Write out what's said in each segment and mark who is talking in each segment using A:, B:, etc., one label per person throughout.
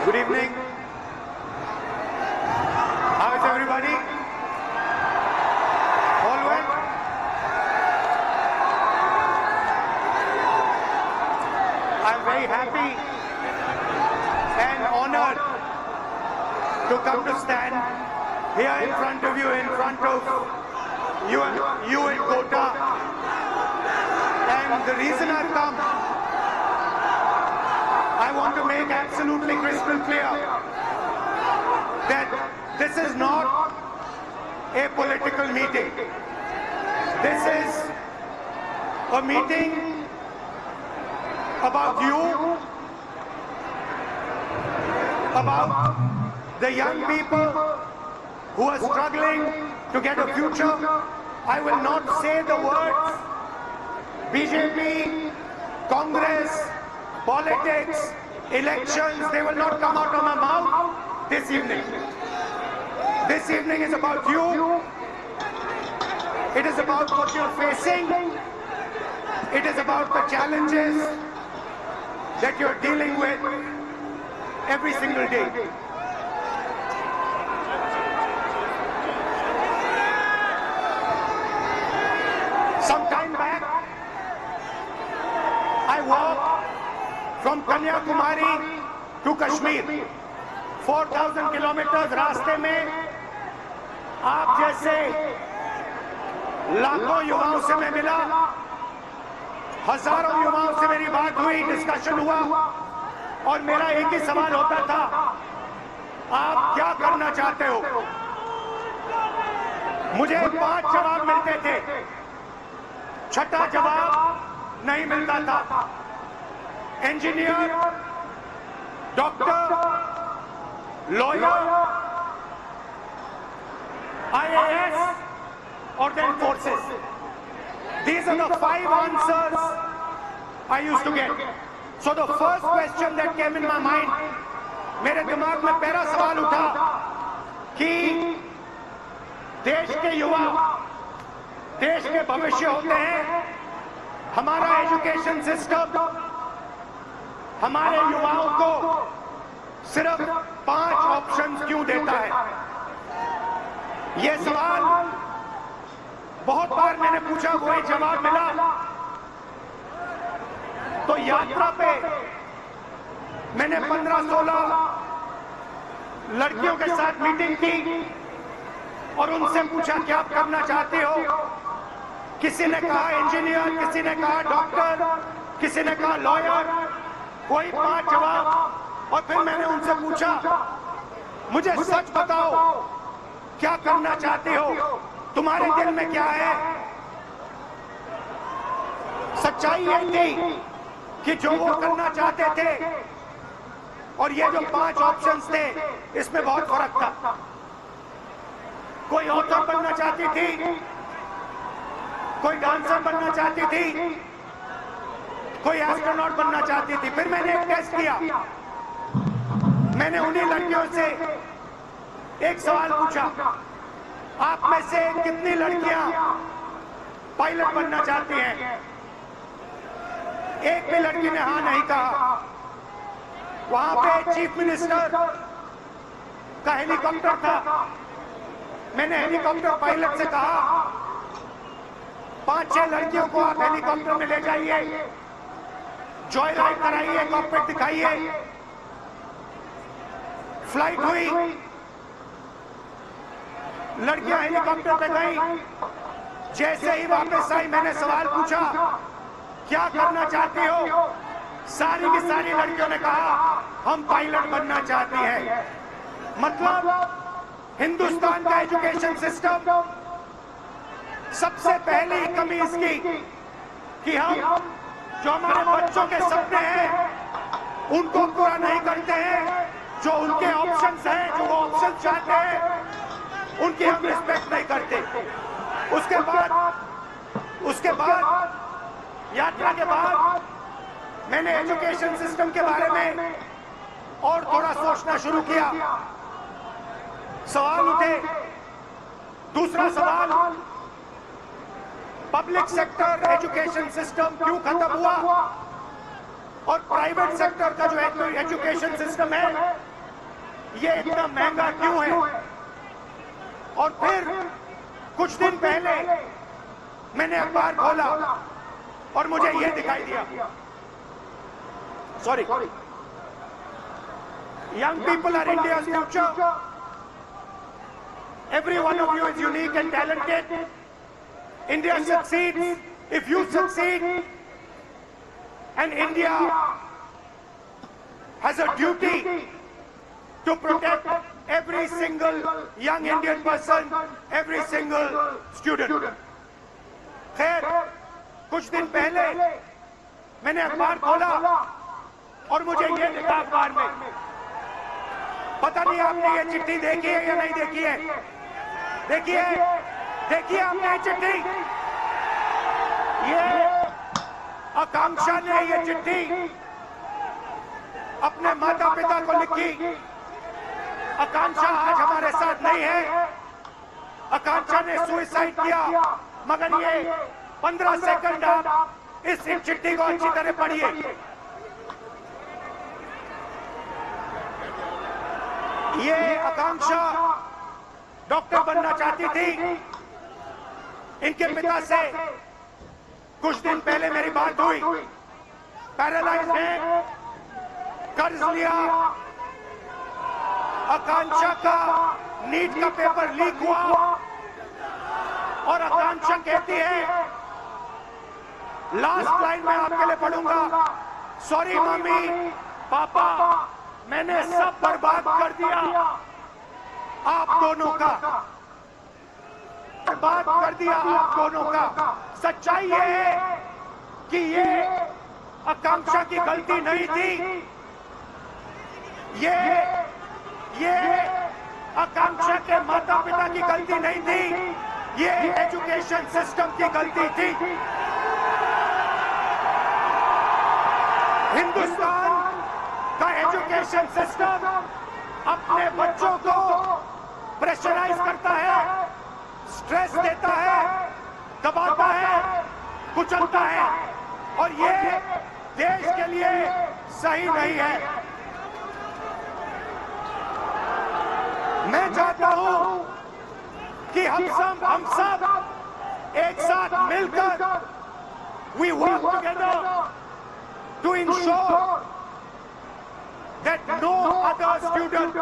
A: Good evening. How is everybody? All well? I'm very happy and honored to come to stand here in front of you, in front of you in Kota. And the reason I've come, I want to make absolutely crystal clear that this is not a political meeting. This is a meeting about you, about the young people who are struggling to get a future. I will not say the words BJP, Congress, politics, elections. They will not come out of my mouth this evening. This evening is about you. It is about what you're facing. It is about the challenges that you're dealing with every single day. Some time back, I walked from Kanyakumari to Kashmir. 4,000 kilometers रास्ते में आप जैसे लाखों युवाओं से मैं मिला, हजारों युवाओं से मेरी बात हुई, डिस्कशन हुआ और मेरा एक ही सवाल होता था, आप क्या करना चाहते हो? मुझे 5 जवाब मिलते थे, छठा जवाब नहीं मिलता था। Engineer, doctor, lawyer, IAS or then forces. These are the 5 answers I used to get. So the first question that came in my mind, मेरे दिमाग में पहला सवाल उठा कि देश के युवा देश के भविष्य होते हैं। हमारा एजुकेशन सिस्टम हमारे युवाओं को सिर्फ 5 ऑप्शंस क्यों देता है? ये सवाल बहुत बार मैंने पूछा, कोई जवाब मिला। तो यात्रा पे मैंने 15-16 लड़कियों के साथ मीटिंग की और उनसे पूछा क्या आप करना चाहते हो? किसी ने कहा इंजीनियर, किसी ने कहा डॉक्टर, किसी ने कहा लॉयर, कोई 5 जवाब। और फिर मैंने उनसे पूछा, मुझे सच बताओ क्या करना चाहते हो? तुम्हारे दिल में क्या है? सच्चाई ये थी कि जो वो करना चाहते थे और ये जो 5 ऑप्शंस थे, इसमें बहुत फर्क था। कोई ऑथर बनना चाहती थी, कोई डांसर बनना चाहती थी, कोई एस्ट्रोनॉट बनना चाहती थी। फिर मैंने एक टेस्ट किया, मैंने उन्हीं लड़कियों से एक सवाल पूछा, आप में से कितनी लड़कियां पायलट बनना चाहती हैं? एक भी लड़की ने हाँ नहीं कहा। वहां पे चीफ मिनिस्टर का हेलीकॉप्टर था। मैंने हेलीकॉप्टर पायलट से कहा, 5-6 लड़कियों को आप हेलीकॉप्टर में ले जाइए, जॉय राइड कराइए, कॉकपिट दिखाइए। फ्लाइट हुई, लड़कियां हेलीकॉप्टर पे गई। जैसे ही वापस आई, मैंने सवाल पूछा, क्या करना चाहती हो? सारी की सारी लड़कियों ने कहा, हम पायलट बनना चाहती हैं। मतलब हिंदुस्तान का एजुकेशन सिस्टम सबसे पहली कमी इसकी कि हम जो हमारे बच्चों के सपने हैं उनको पूरा नहीं करते हैं। जो उनके ऑप्शंस हैं, जो वो ऑप्शन चाहते हैं, उनकी हम रिस्पेक्ट नहीं करते। उसके बाद यात्रा के बाद मैंने एजुकेशन सिस्टम के बारे में और थोड़ा सोचना शुरू किया। सवाल उठे। दूसरा सवाल, पब्लिक सेक्टर एजुकेशन सिस्टम क्यों खत्म हुआ और प्राइवेट सेक्टर का जो एजुकेशन सिस्टम है ये इतना महंगा क्यों है। और फिर कुछ दिन पहले मैंने अखबार खोला और मुझे ये दिखाई दिया, sorry, young people are India's future. Every one of you is unique and talented. India succeeds if you succeed, and India has a duty to protect every single young Indian person, every single student. खैर, कुछ दिन पहले मैंने अखबार खोला और मुझे ये दिखा अखबार में, पता नहीं आपने ये चिट्ठी देखी है या नहीं देखी है। देखिए, देखिए आपने ये चिट्ठी, ये आकांक्षा ने ये चिट्ठी अपने माता पिता को लिखी। आकांक्षा आज हमारे साथ नहीं है, आकांक्षा ने सुसाइड किया, मगर ये 15 सेकंड आप इस चिट्ठी को अच्छी तरह पढ़िए। ये आकांक्षा डॉक्टर बनना चाहती थी। इनके पिता से कुछ दिन पहले मेरी बात हुई, पैरालाइज है, कर्ज लिया, आकांक्षा का नीट का पेपर लीक हुआ और आकांक्षा कहती है, लास्ट लाइन में आपके लिए पढ़ूंगा, सॉरी मम्मी पापा, मैंने सब बर्बाद कर दिया आप दोनों का, बर्बाद कर दिया आप दोनों का। सच्चाई ये है कि ये आकांक्षा की गलती नहीं थी, ये आकांक्षा के माता पिता की गलती नहीं थी, ये एजुकेशन सिस्टम की गलती थी। हिंदुस्तान का एजुकेशन सिस्टम अपने बच्चों को प्रेशराइज करता है, स्ट्रेस देता है, दबाता है, कुचलता है, और ये देश के लिए सही नहीं है। मैं चाहता हूं कि हम सब एक साथ मिलकर we work together to ensure that no other student,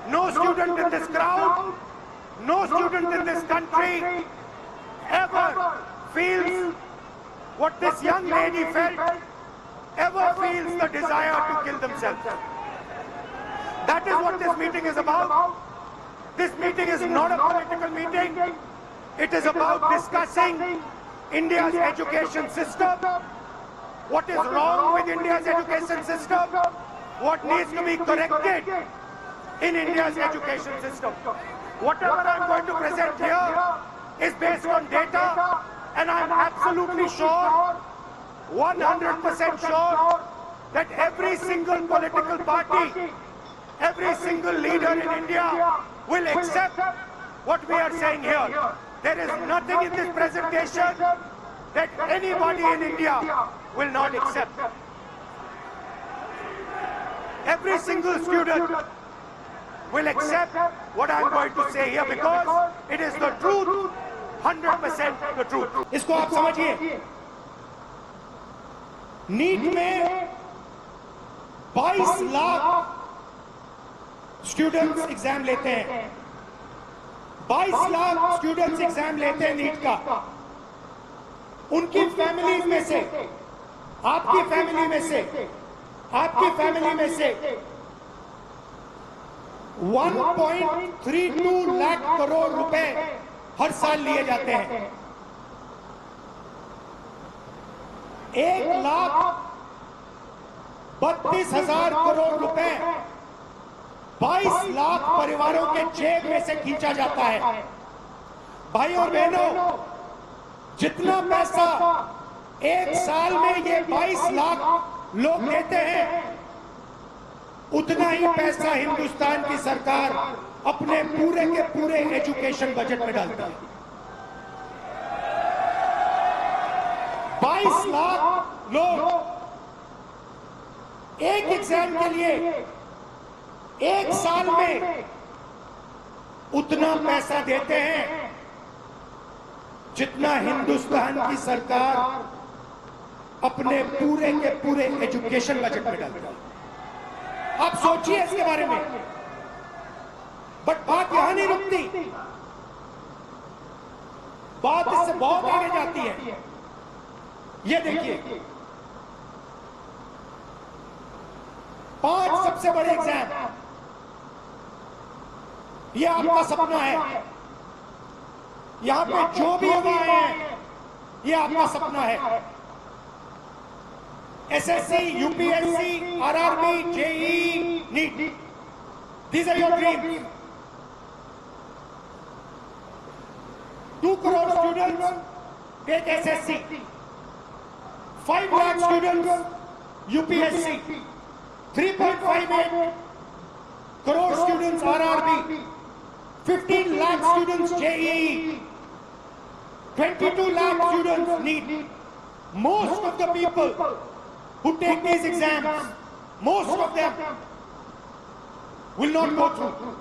A: no student in this crowd, no student in this country ever feels what this young lady felt, ever feels the desire to kill themselves. That is what this meeting is about. This meeting is not a political meeting. It is about discussing India's education system, what is wrong with India's education system, what needs to be corrected in India's education system. Whatever I'm going to present here is based on data, and I'm absolutely sure, 100% sure, that every single political party, every single leader in India will accept what we are saying here. There is nothing in this presentation that anybody in India will not accept. Every single student will accept what I'm going to say here because it is the truth, 100% the truth. इसको आप समझिए, NEET में 22 lakh students exam लेते हैं, 22 lakh students exam लेते हैं NEET का। उनकी फैमिली में से, आपकी फैमिली में से, आपकी फैमिली में से 1.32 लाख करोड़ रुपए हर साल लिए जाते हैं। 1,32,000 करोड़ रुपए 22 लाख परिवारों के जेब में से खींचा जाता है। भाई और बहनों, जितना पैसा एक साल में ये 22 लाख लोग देते हैं, उतना ही पैसा हिंदुस्तान की सरकार अपने पूरे के पूरे एजुकेशन बजट में डालता है। 22 लाख लोग एक एग्जाम के लिए एक साल में उतना पैसा देते हैं जितना हिंदुस्तान की सरकार अपने पूरे के पूरे एजुकेशन बजट में डालती है। आप सोचिए इसके बारे में। बट बात यहां नहीं रुकती, बात इससे बहुत आगे जाती है। ये देखिए, 5 सबसे बड़े एग्जाम, ये आपका सपना है। यहां पे जो भी अभी आए हैं, ये आपका सपना है। SSC, UPSC, RRB, JEE, NEET, these are your dreams. 2 crore students take SSC, 5 lakh students UPSC, 3.58 crore students RRB, 15 lakh students JEE, 22 lakh students NEET. Most of the people who take these exams, most of them will not go through.